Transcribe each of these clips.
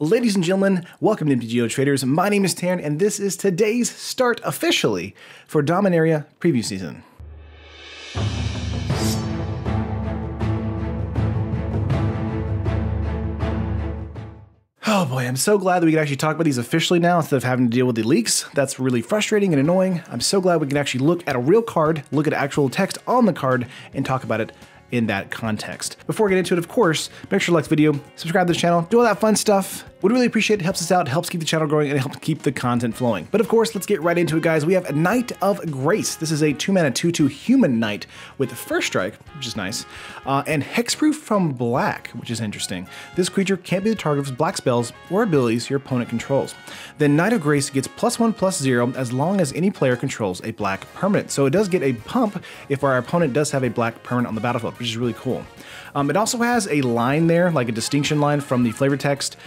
Ladies and gentlemen, welcome to MTGO Traders. My name is Taryn, and this is today's start officially for Dominara preview season. Oh boy, I'm so glad that we can actually talk about these officially now instead of having to deal with the leaks. That's really frustrating and annoying. I'm so glad we can actually look at a real card, look at actual text on the card, and talk about it in that context. Before we get into it, of course, make sure to like the video, subscribe to the channel, do all that fun stuff. Would really appreciate it. Helps us out, helps keep the channel growing, and it helps keep the content flowing. But of course, let's get right into it, guys. We have Knight of Grace. This is a 2-mana 2/2 human knight with first strike, which is nice, and hexproof from black, which is interesting. This creature can't be the target of black spells or abilities your opponent controls. Then Knight of Grace gets +1/+0 as long as any player controls a black permanent. So it does get a pump if our opponent does have a black permanent on the battlefield, which is really cool. It also has a line there, like a distinction line from the flavor text.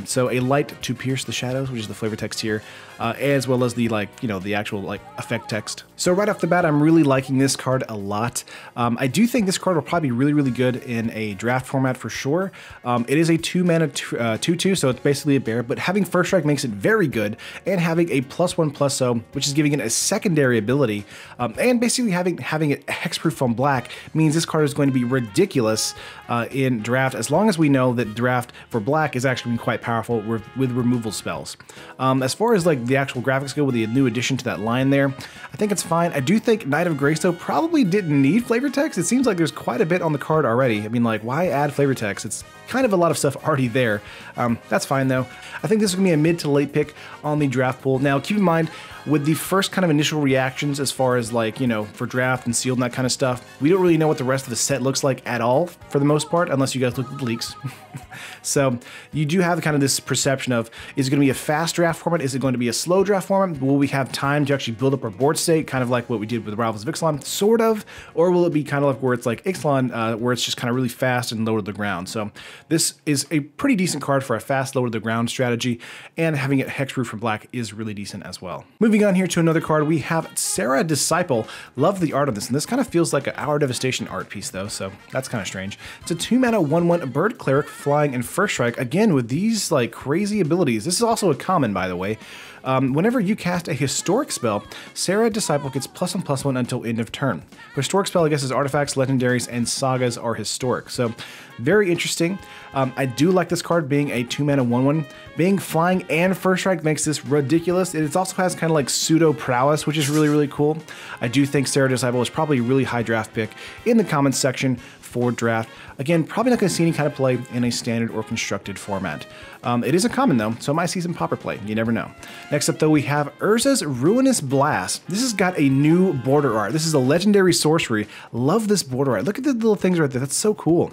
So a light to pierce the shadows, which is the flavor text here, as well as the the actual effect text. So right off the bat, I'm really liking this card a lot. I do think this card will probably be really good in a draft format for sure. It is a 2-mana 2/2, so it's basically a bear, but having first strike makes it very good, and having a +1/+0, which is giving it a secondary ability, and basically having it hexproof from black means this card is going to be ridiculous in draft, as long as we know that draft for black is actually quite powerful with removal spells. As far as the actual graphics go with the new addition to that line there, I think it's fine. I do think Knight of Grace though probably didn't need flavor text. It seems like there's quite a bit on the card already. I mean, why add flavor text? It's kind of a lot of stuff already there. That's fine though. I think this is gonna be a mid to late pick on the draft pool. Now keep in mind, with the first kind of initial reactions as far as for draft and sealed and that kind of stuff, we don't really know what the rest of the set looks like at all for the most part, unless you guys look at the leaks. So you do have kind of this perception of, is it going to be a fast draft format? Is it going to be a slow draft format? Will we have time to actually build up our board state, kind of like what we did with Rivals of Ixalan, sort of? Or will it be kind of like where it's like Ixalan, where it's just kind of really fast and low to the ground? So this is a pretty decent card for a fast, low to the ground strategy, and having it hexproof from black is really decent as well. Moving on here to another card, we have Serra Disciple. Love the art of this, and this kind of feels like an Hour Devastation art piece though, so that's kind of strange. It's a 2-mana 1/1 bird cleric, flying and first strike, again with these crazy abilities. This is also a common, by the way. Whenever you cast a historic spell, Serra Disciple gets +1/+1 until end of turn. Historic spell, I guess, is artifacts, legendaries, and sagas are historic. So very interesting. I do like this card being a 2-mana 1/1. Being flying and first strike makes this ridiculous. It also has kind of pseudo prowess, which is really cool. I do think Serra Disciple is probably a really high draft pick in the comments section for draft. Again, probably not going to see any kind of play in a standard or constructed format. It is a common though, so it might see some popper play. You never know. Next up though, we have Urza's Ruinous Blast. This has got a new border art. This is a legendary sorcery. Love this border art. Look at the little things right there. That's so cool.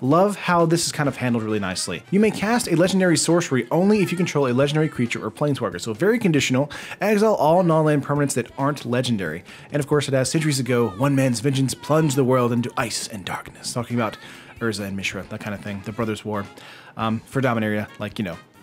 Love how this is kind of handled really nicely. You may cast a legendary sorcery only if you control a legendary creature or planeswalker. So very conditional. Exile all non-land permanents that aren't legendary. And of course it has centuries ago, one man's vengeance plunged the world into ice and darkness. Talking about Urza and Mishra, that kind of thing. The Brothers' War. For Dominara,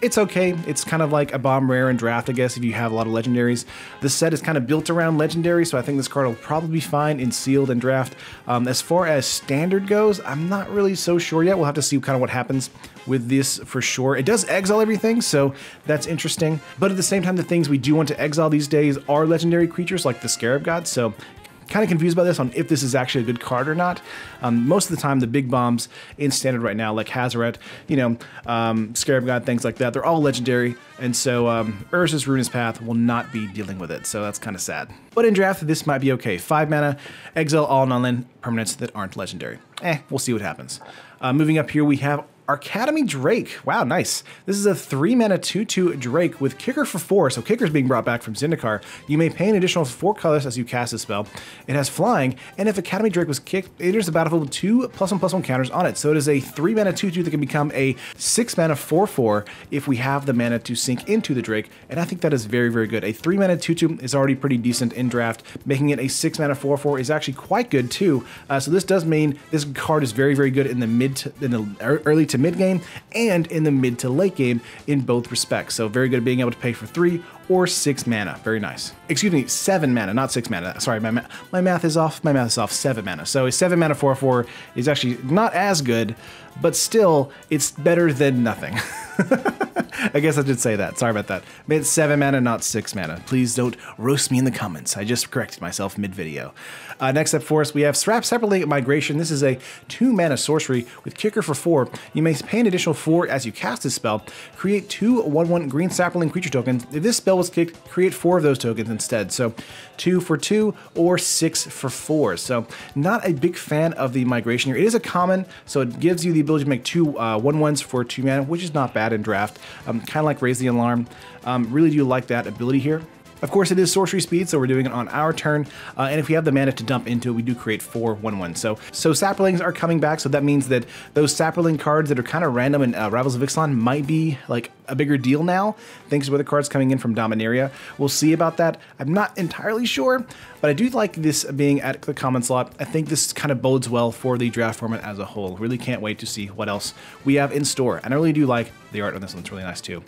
it's okay. It's kind of like a bomb rare in draft, I guess, if you have a lot of legendaries. The set is kind of built around legendary, so I think this card will probably be fine in sealed and draft. As far as standard goes, I'm not really so sure yet. We'll have to see kind of what happens with this for sure. It does exile everything, so that's interesting. But at the same time, the things we do want to exile these days are legendary creatures like the Scarab God, so kind of confused about this on if this is actually a good card or not. Most of the time, the big bombs in standard right now, like Hazaret, Scarab God, things like that, they're all legendary, and so Urza's Ruinous Path will not be dealing with it, so that's kind of sad. But in draft, this might be okay. 5-mana, exile all non-land permanents that aren't legendary. We'll see what happens. Moving up here, we have Academy Drake. Wow, nice. This is a 3-mana 2/2 Drake with Kicker for 4, so Kicker's being brought back from Zendikar. You may pay an additional 4 colors as you cast this spell. It has flying, and if Academy Drake was kicked, it enters the battlefield with 2 +1/+1 counters on it. So it is a 3-mana 2/2 that can become a 6-mana 4/4 if we have the mana to sink into the Drake, and I think that is very good. A 3-mana 2/2 is already pretty decent in draft. Making it a 6-mana 4/4 is actually quite good too. So this does mean this card is very good in the early to mid game and in the mid to late game in both respects. So very good at being able to pay for 3 or 6 mana. Very nice. Excuse me, 7 mana, not 6 mana. Sorry, my math is off. My math is off. 7 mana. So a 7 mana 4/4 is actually not as good, but still, it's better than nothing. I guess I did say that. Sorry about that. Made 7 mana, not 6 mana. Please don't roast me in the comments. I just corrected myself mid-video. Next up for us, we have Sapperling Migration. This is a 2 mana sorcery with Kicker for 4. You may pay an additional 4 as you cast this spell. Create 2 1/1 green Sapperling creature tokens. If this spell was kicked, create 4 of those tokens instead. So 2 for 2 or 6 for 4. So not a big fan of the migration here. It is a common, so it gives you the ability to make 2 1/1s for 2 mana, which is not bad in draft. Kind of like Raise the Alarm. Really do like that ability here. Of course, it is sorcery speed, so we're doing it on our turn, and if we have the mana to dump into it, we do create 4 1/1. So Sapperlings are coming back, so that means that those Sapperling cards that are kind of random in Rivals of Ixalan might be like a bigger deal now, thanks to other cards coming in from Dominara. We'll see about that. I'm not entirely sure, but I do like this being at the common slot. I think this kind of bodes well for the draft format as a whole. Really can't wait to see what else we have in store, and I really do like the art on this one. It's really nice too.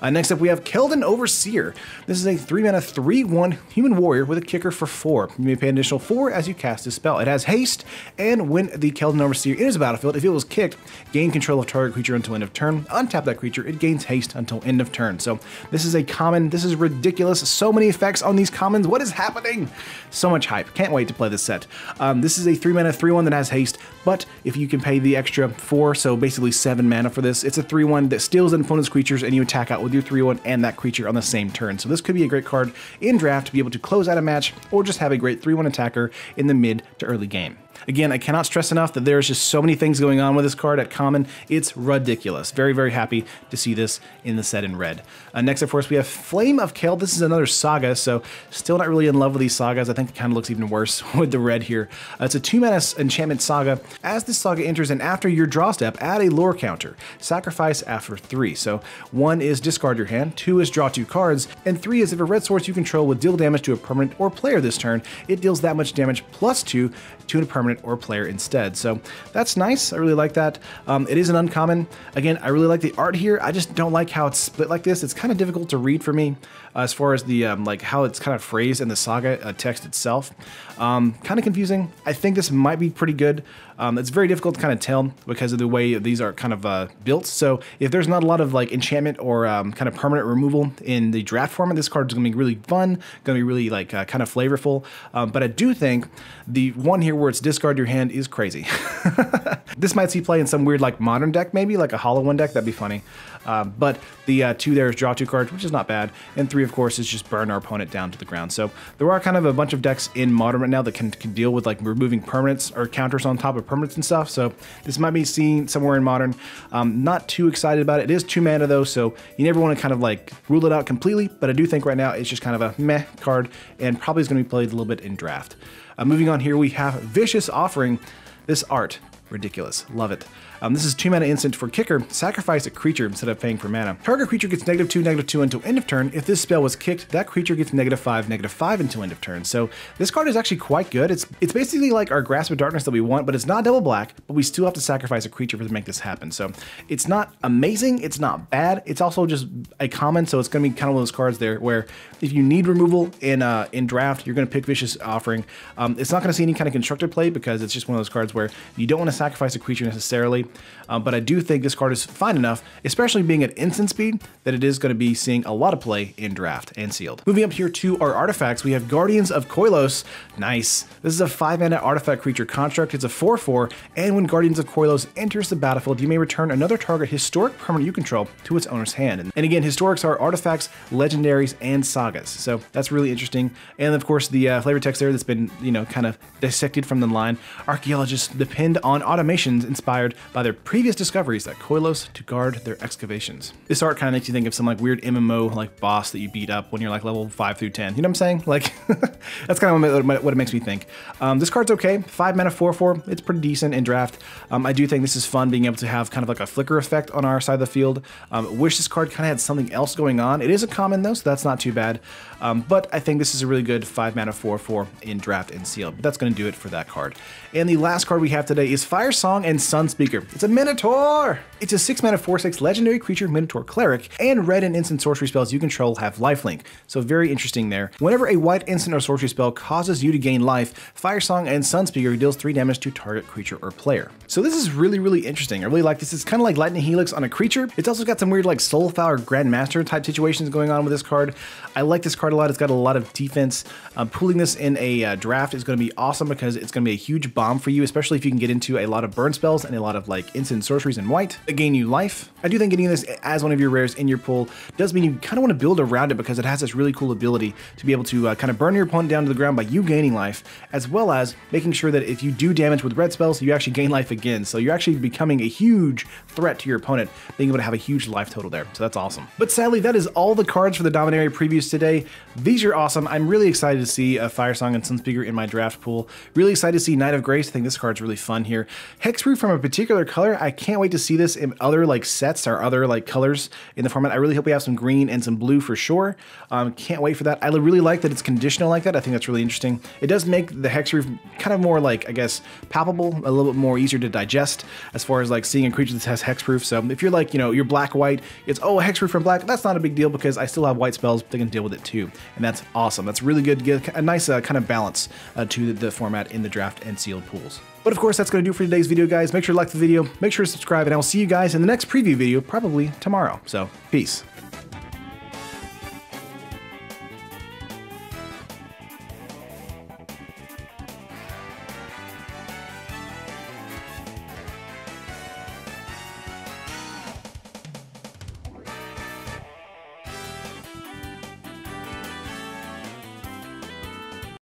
Next up, we have Keldon Overseer. This is a 3 mana 3/1 human warrior with a kicker for 4. You may pay an additional 4 as you cast this spell. It has haste, and when the Keldon Overseer enters the battlefield, if it was kicked, gain control of target creature until end of turn. Untap that creature, it gains haste until end of turn. So this is a common. This is ridiculous. So many effects on these commons. What is happening? So much hype. Can't wait to play this set. This is a 3 mana 3/1 that has haste, but if you can pay the extra 4, so basically 7 mana for this, it's a 3/1 that steals an opponent's creatures, and you attack out with your 3/1 and that creature on the same turn. So this could be a great card in draft to be able to close out a match, or just have a great 3/1 attacker in the mid to early game. Again, I cannot stress enough that there's just so many things going on with this card at common. It's ridiculous. Very, very happy to see this in the set in red. Next up for us, we have Flame of Kale. This is another saga, so still not really in love with these sagas. I think it kind of looks even worse with the red here. It's a 2 mana enchantment saga. As this saga enters and after your draw step, add a lore counter. Sacrifice after 3. So 1 is discard your hand, 2 is draw 2 cards, and 3 is if a red source you control would deal damage to a permanent or player this turn, it deals that much damage plus 2 to a permanent or player instead. So that's nice. I really like that. It is an uncommon. Again, I really like the art here. I just don't like how it's split like this. It's kind of difficult to read for me as far as the like how it's kind of phrased in the saga text itself. Kind of confusing. I think this might be pretty good. It's very difficult to kind of tell because of the way these are kind of built. So if there's not a lot of like enchantment or kind of permanent removal in the draft format, this card is going to be really fun, going to be really like kind of flavorful. But I do think the one here where it's discard your hand is crazy. This might see play in some weird like modern deck, maybe like a hollow one deck. That'd be funny. But the 2 there is draw 2 cards, which is not bad. And 3, of course, is just burn our opponent down to the ground. So there are kind of a bunch of decks in modern right now that can deal with like removing permanents or counters on top of permanents and stuff. So this might be seen somewhere in modern. Not too excited about it. It is 2 mana though, so you never want to kind of like rule it out completely. But I do think right now it's just kind of a meh card and probably is going to be played a little bit in draft. Moving on here, we have Vicious Offering. This art, ridiculous. Love it. This is 2 mana instant for kicker. Sacrifice a creature instead of paying for mana. Target creature gets -2/-2 until end of turn. If this spell was kicked, that creature gets -5/-5 until end of turn. So this card is actually quite good. It's basically like our Grasp of Darkness that we want, but it's not double black, but we still have to sacrifice a creature to make this happen. So it's not amazing, it's not bad. It's also just a common, so it's going to be kind of one of those cards there where if you need removal in draft, you're going to pick Vicious Offering. It's not going to see any kind of constructed play because it's just one of those cards where you don't want to sacrifice a creature necessarily. But I do think this card is fine enough, especially being at instant speed, that it is going to be seeing a lot of play in draft and sealed. Moving up here to our artifacts, we have Guardians of Coilas. Nice. This is a 5 mana artifact creature construct. It's a 4/4, and when Guardians of Coilas enters the battlefield, you may return another target historic permanent you control to its owner's hand. And again, historics are artifacts, legendaries, and sagas. So that's really interesting. And of course, the flavor text there that's been, kind of dissected from the line. Archaeologists depend on automations inspired by their previous discoveries at Coilas to guard their excavations. This art kind of makes you think of some like weird MMO like boss that you beat up when you're like level 5 through 10. You know what I'm saying? Like that's kind of what it makes me think. This card's okay. 5 mana 4/4. It's pretty decent in draft. I do think this is fun being able to have kind of like a flicker effect on our side of the field. Wish this card kind of had something else going on. It is a common though, so that's not too bad. But I think this is a really good 5 mana 4/4 in draft and sealed. But that's going to do it for that card. And the last card we have today is Firesong and Sunspear. It's a Minotaur! It's a 6-mana 4/6 legendary creature Minotaur Cleric, and red and instant sorcery spells you control have lifelink. So very interesting there. Whenever a white instant or sorcery spell causes you to gain life, Firesong and Sunspear deals 3 damage to target creature or player. So this is really interesting. I really like this. It's kind of like Lightning Helix on a creature. It's also got some weird like Soulflower Grandmaster type situations going on with this card. I like this card a lot. It's got a lot of defense. Pulling this in a draft is going to be awesome because it's going to be a huge bomb for you, especially if you can get into a lot of burn spells and a lot of like instant sorceries in white that gain you life. I do think getting this as one of your rares in your pool does mean you kind of want to build around it because it has this really cool ability to be able to kind of burn your opponent down to the ground by you gaining life, as well as making sure that if you do damage with red spells, you actually gain life again. So you're actually becoming a huge threat to your opponent, being able to have a huge life total there. So that's awesome. But sadly, that is all the cards for the Dominara previews today. These are awesome. I'm really excited to see Firesong and Sunspear in my draft pool. Really excited to see Knight of Grace. I think this card's really fun here. Hexproof from a particular color. I can't wait to see this in other like sets or other like colors in the format. I really hope we have some green and some blue for sure. Can't wait for that. I really like that it's conditional like that. I think that's really interesting. It does make the Hexproof kind of more like, I guess, palpable, a little bit more easier to digest as far as like seeing a creature that has Hexproof. So if you're like, you know, you're black-white, it's, oh, Hexproof from black. That's not a big deal because I still have white spells that can deal with it too. And that's awesome. That's really good to get a nice kind of balance to the format in the draft and sealed pools. But of course, that's going to do it for today's video, guys. Make sure to like the video, make sure to subscribe, and I will see you guys in the next preview video, probably tomorrow. So, peace.